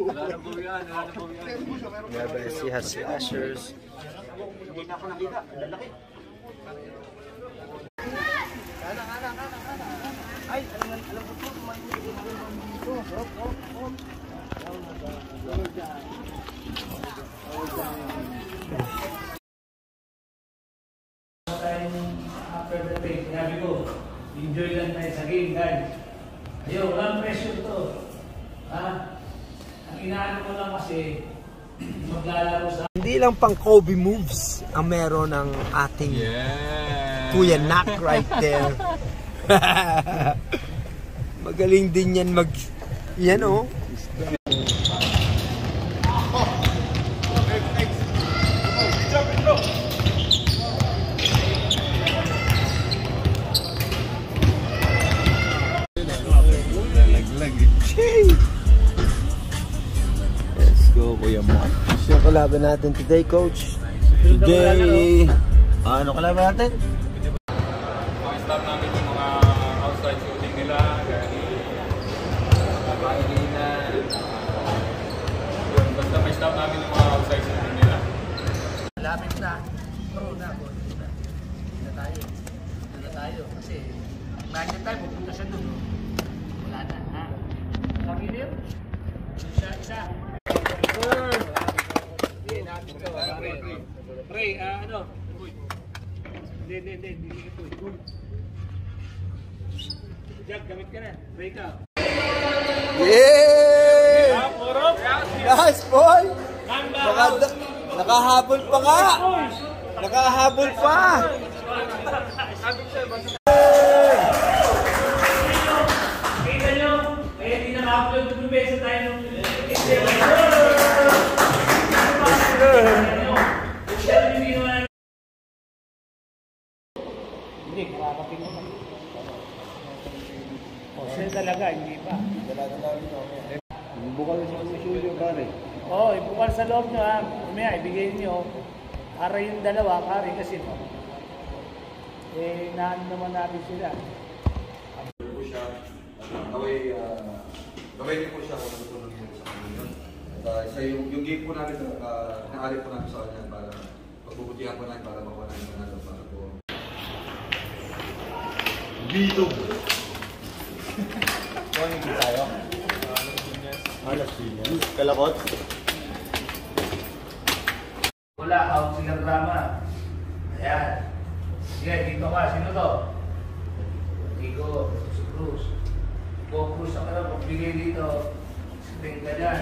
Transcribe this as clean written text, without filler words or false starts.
He has slashers. Ay, alam ko po, dito. After the day, sinabi ko, enjoy lang tayo sa game, guys. Ayaw, walang pressure to. Ha? Ang inaano ko lang kasi, maglalaro sa... Hindi lang pang Kobe moves ang meron ng ating Kuya Nak right there. Magaling din yan mag... Yan oh. Let's go, Kuya Mark. Yung kalaban natin today, Coach. Today, ano kalaban natin? Stop namin yung mga outside shooting nila, basta may stop namin yung mga outside shooting nila. Malapit na, pro na, na tayo, kasi nandiyan tayo, pupunta siya doon. Wala na, ha? Pag-ilim, isa. Pre, ano? Hindi ito. Jack, gamit ka na. Break up. Yeah! Nice, boy! Nakahabol pa nga! Nakahabol pa! Kita nyo, kaya hindi nakahabol yung bumibesa tayo nung... Hindi, makakapin mo na. O, siya talaga, hindi pa. Bukal sa studio, pare. Oo, ibukal sa loob nyo ha. Umaya, ibigay nyo. Para yung dalawa, pare kasi no. Eh, naan naman natin sila. Po siya, gawin niyo po siya kung natutulong niyo sa kanya. At yung game po namin, naari po namin sa kanya para pagbubutihan po namin para makuha namin manalo para po. Bilog! Kung hindi tayo? Alas Piñas. Kalakot? Wala, out sila drama. Ayan. Sige, dito ka. Sino to? Nico, si Cruz. Go Cruz ang alam, magbigay dito. Sipin ka dyan.